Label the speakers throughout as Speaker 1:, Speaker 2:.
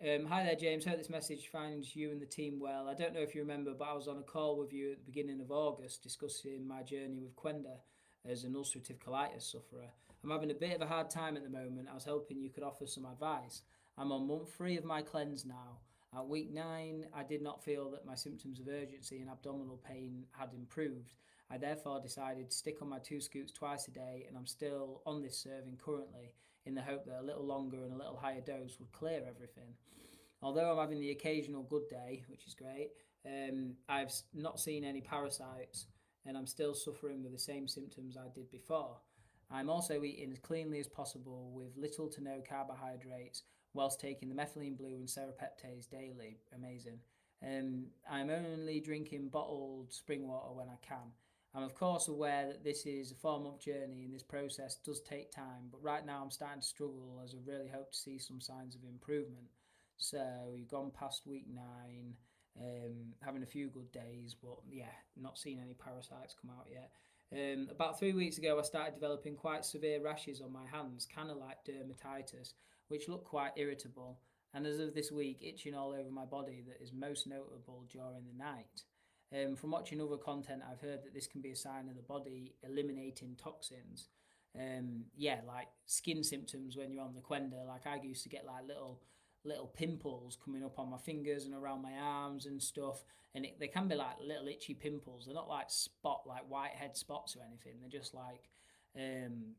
Speaker 1: Hi there, James. Hope this message finds you and the team well. I don't know if you remember, but I was on a call with you at the beginning of August discussing my journey with Qenda as an ulcerative colitis sufferer. I'm having a bit of a hard time at the moment. I was hoping you could offer some advice. I'm on month 3 of my cleanse now. At week 9, I did not feel that my symptoms of urgency and abdominal pain had improved. I therefore decided to stick on my 2 scoops twice a day, and I'm still on this serving currently in the hope that a little longer and a little higher dose would clear everything. Although I'm having the occasional good day, which is great, I've not seen any parasites and I'm still suffering with the same symptoms I did before. I'm also eating as cleanly as possible with little to no carbohydrates whilst taking the methylene blue and serapeptase daily. Amazing. I'm only drinking bottled spring water when I can. I'm of course aware that this is a 4 month journey and this process does take time, but right now I'm starting to struggle as I really hope to see some signs of improvement. So you've gone past week 9, having a few good days, but yeah, not seeing any parasites come out yet. About 3 weeks ago, I started developing quite severe rashes on my hands, kind of like dermatitis, which look quite irritable. And as of this week, itching all over my body that is most notable during the night. From watching other content, I've heard that this can be a sign of the body eliminating toxins. Yeah, like skin symptoms when you're on the Qenda. Like I used to get like little pimples coming up on my fingers and around my arms and stuff, and they can be like little itchy pimples. They're not like like whitehead spots or anything. They're just like um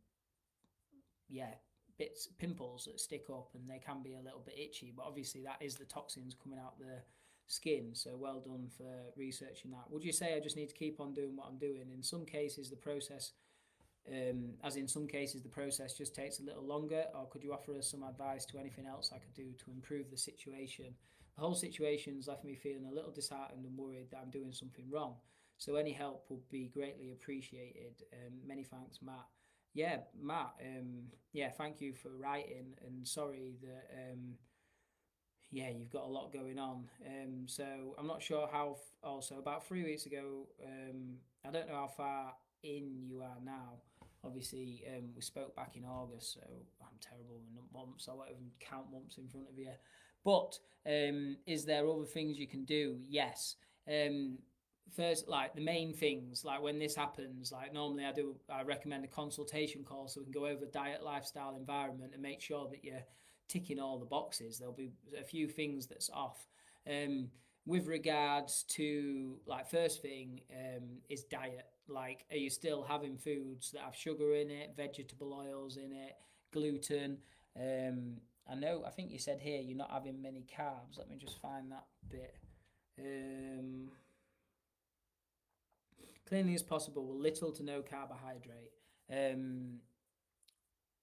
Speaker 1: yeah, bits pimples that stick up, and they can be a little bit itchy, but obviously that is the toxins coming out the skin. So well done for researching that. Would you say I just need to keep on doing what I'm doing? In some cases the process as in some cases the process just takes a little longer, or could you offer us some advice to anything else I could do to improve the situation? The whole situation's left me feeling a little disheartened and worried that I'm doing something wrong. So any help would be greatly appreciated. Many thanks, Matt. Yeah, Matt. Yeah, thank you for writing, and sorry that yeah, you've got a lot going on. So I'm not sure how. Also, about 3 weeks ago, I don't know how far in you are now. Obviously, we spoke back in August, so I'm terrible with months. I won't even count months in front of you. But is there other things you can do? Yes. Um, First, like the main things, like when this happens, like normally I recommend a consultation call so we can go over diet, lifestyle, environment, and make sure that you're ticking all the boxes. There'll be a few things that's off. Um, with regards to like first thing is diet. Like, are you still having foods that have sugar in it, vegetable oils in it, gluten? Um, I think you said here you're not having many carbs. Let me just find that bit. Um, Cleanly as possible with little to no carbohydrate. Um,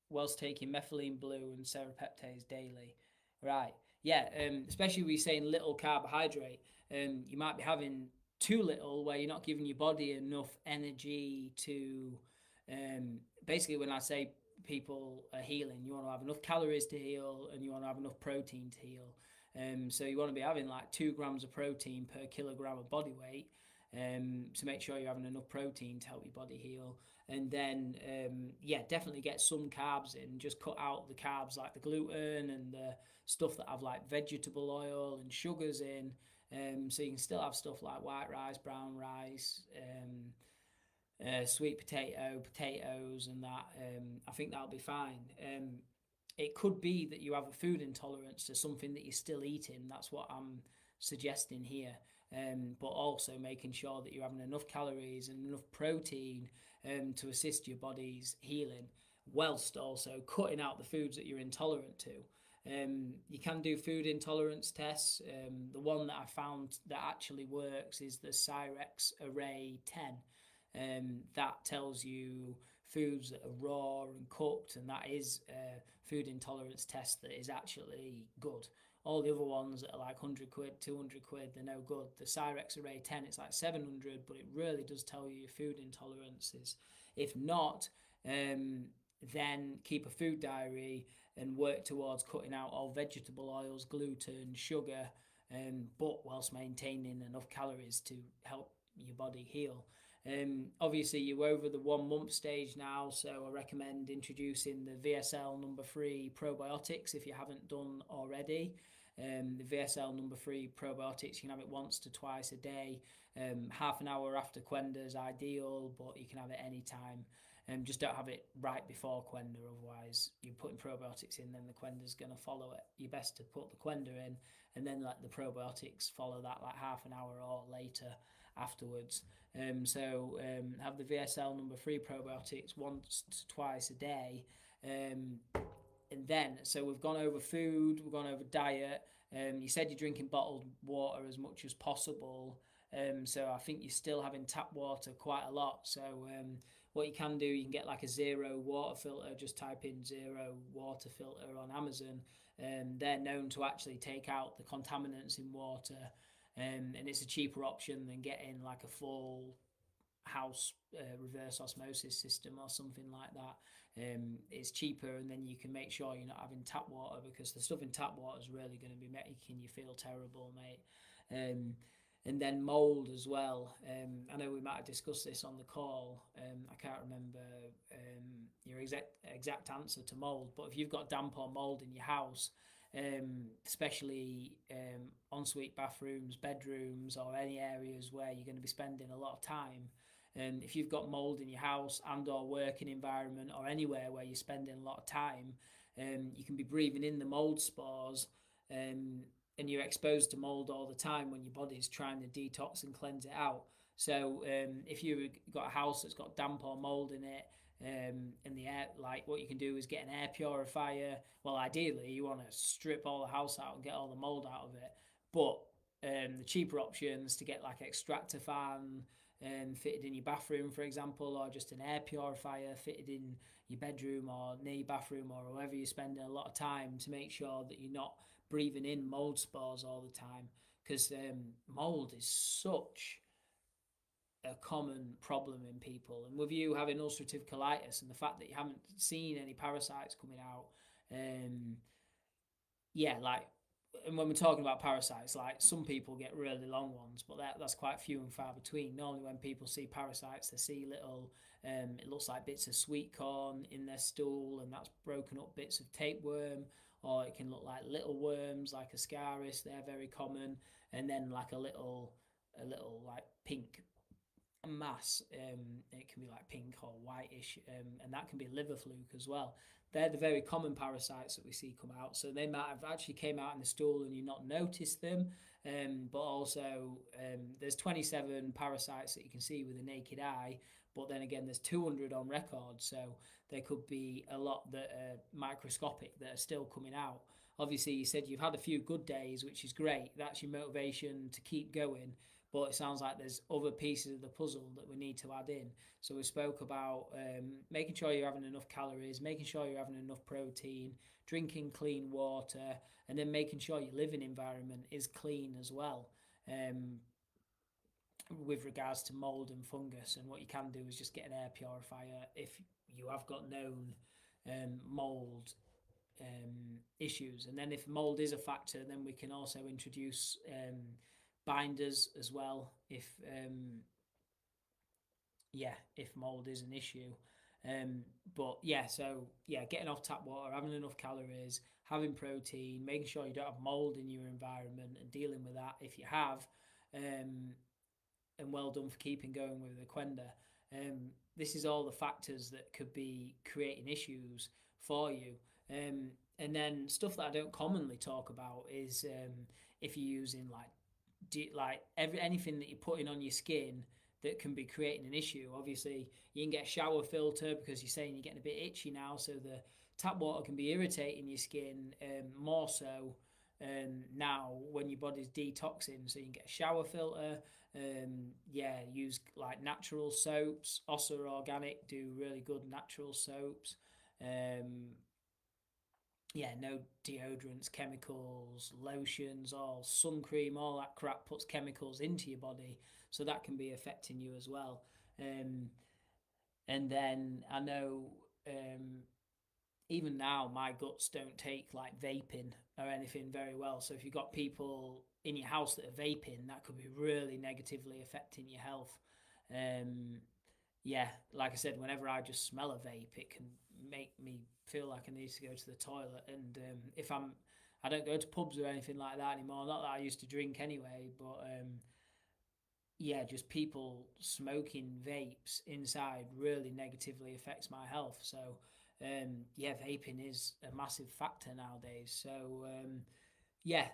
Speaker 1: Whilst taking methylene blue and serapeptase daily. Right. Yeah, especially we saying little carbohydrate. You might be having too little where you're not giving your body enough energy to basically when I say people are healing, you want to have enough calories to heal and you want to have enough protein to heal. So you want to be having like 2 grams of protein per kilogram of body weight to make sure you're having enough protein to help your body heal. And then, yeah, definitely get some carbs in. Just cut out the carbs like the gluten and the stuff that have like vegetable oil and sugars in. So you can still have stuff like white rice, brown rice, sweet potatoes, and that. I think that'll be fine. It could be that you have a food intolerance to something that you're still eating. That's what I'm suggesting here. But also making sure that you're having enough calories and enough protein to assist your body's healing, whilst also cutting out the foods that you're intolerant to. You can do food intolerance tests. The one that I found that actually works is the Cyrex Array 10. That tells you foods that are raw and cooked, and that is a food intolerance test that is actually good. All the other ones that are like 100 quid, 200 quid, they're no good. The Cyrex Array 10, it's like 700, but it really does tell you your food intolerances. If not, then keep a food diary and work towards cutting out all vegetable oils, gluten, sugar, but whilst maintaining enough calories to help your body heal. Obviously, you're over the 1 month stage now, so I recommend introducing the VSL number 3 probiotics if you haven't done already. The VSL number 3 probiotics, you can have it once to twice a day. Half an hour after Qenda is ideal, but you can have it any time. Just don't have it right before Qenda, otherwise you're putting probiotics in, then the Qenda's going to follow it. You're best to put the Qenda in and then let the probiotics follow that like half an hour or later afterwards. Have the VSL number 3 probiotics once to twice a day. And then, so we've gone over food, we've gone over diet. You said you're drinking bottled water as much as possible. So I think you're still having tap water quite a lot. So what you can do, you can get like a zero water filter. Just type in zero water filter on Amazon. They're known to actually take out the contaminants in water. And it's a cheaper option than getting like a full house reverse osmosis system or something like that. It's cheaper, and then you can make sure you're not having tap water, because the stuff in tap water is really going to be making you feel terrible, mate. And then mold as well. I know we might have discussed this on the call. I can't remember your exact answer to mold, but if you've got damp or mold in your house, especially ensuite bathrooms, bedrooms, or any areas where you're going to be spending a lot of time, if you've got mold in your house and or working environment or anywhere where you're spending a lot of time, you can be breathing in the mold spores, and you're exposed to mold all the time when your body's trying to detox and cleanse it out. So if you've got a house that's got damp or mold in it, in the air, like what you can do is get an air purifier. Well, ideally you want to strip all the house out and get all the mold out of it, but the cheaper options to get like extractor fan fitted in your bathroom, for example, or just an air purifier fitted in your bedroom or near your bathroom or wherever you're spending a lot of time, to make sure that you're not breathing in mold spores all the time, because mold is such a common problem in people. And with you having ulcerative colitis and the fact that you haven't seen any parasites coming out, and when we're talking about parasites, like some people get really long ones, but that's quite few and far between. Normally when people see parasites, they see little, it looks like bits of sweet corn in their stool, and that's broken up bits of tapeworm, or it can look like little worms like Ascaris, they're very common, and then like a little like pink mass, it can be like pink or whitish, and that can be liver fluke as well. They're the very common parasites that we see come out. So they might have actually came out in the stool and you not noticed them, but also there's 27 parasites that you can see with the naked eye, but then again there's 200 on record, so there could be a lot that are microscopic that are still coming out. Obviously you said you've had a few good days, which is great, that's your motivation to keep going, but it sounds like there's other pieces of the puzzle that we need to add in. So we spoke about making sure you're having enough calories, making sure you're having enough protein, drinking clean water, and then making sure your living environment is clean as well, with regards to mold and fungus. And what you can do is just get an air purifier if you have got known mold issues. And then if mold is a factor, then we can also introduce binders as well if mold is an issue. Getting off tap water, having enough calories, having protein, making sure you don't have mold in your environment and dealing with that if you have, and well done for keeping going with the Qenda. This is all the factors that could be creating issues for you. And then stuff that I don't commonly talk about is if you're using anything that you're putting on your skin that can be creating an issue. Obviously you can get a shower filter because you're saying you're getting a bit itchy now, so the tap water can be irritating your skin more so now when your body's detoxing. So you can get a shower filter, use like natural soaps. Ossa Organic do really good natural soaps. No deodorants, chemicals, lotions, all sun cream, all that crap puts chemicals into your body, so that can be affecting you as well. And then I know even now my guts don't take like vaping or anything very well, so if you've got people in your house that are vaping, that could be really negatively affecting your health. Like I said, whenever I just smell a vape, it can make me feel like I need to go to the toilet. And I I don't go to pubs or anything like that anymore. Not that I used to drink anyway, but yeah, just people smoking vapes inside really negatively affects my health. So yeah, vaping is a massive factor nowadays. So yeah,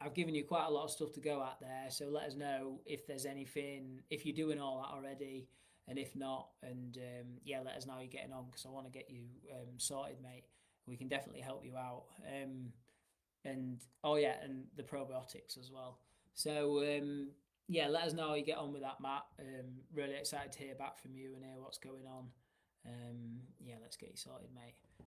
Speaker 1: I've given you quite a lot of stuff to go at there. So let us know if there's anything, if you're doing all that already, and if not, and yeah, let us know how you're getting on because I want to get you sorted, mate. We can definitely help you out. And oh yeah, and the probiotics as well. So yeah, let us know how you get on with that, Matt. Really excited to hear back from you and hear what's going on. Yeah, let's get you sorted, mate.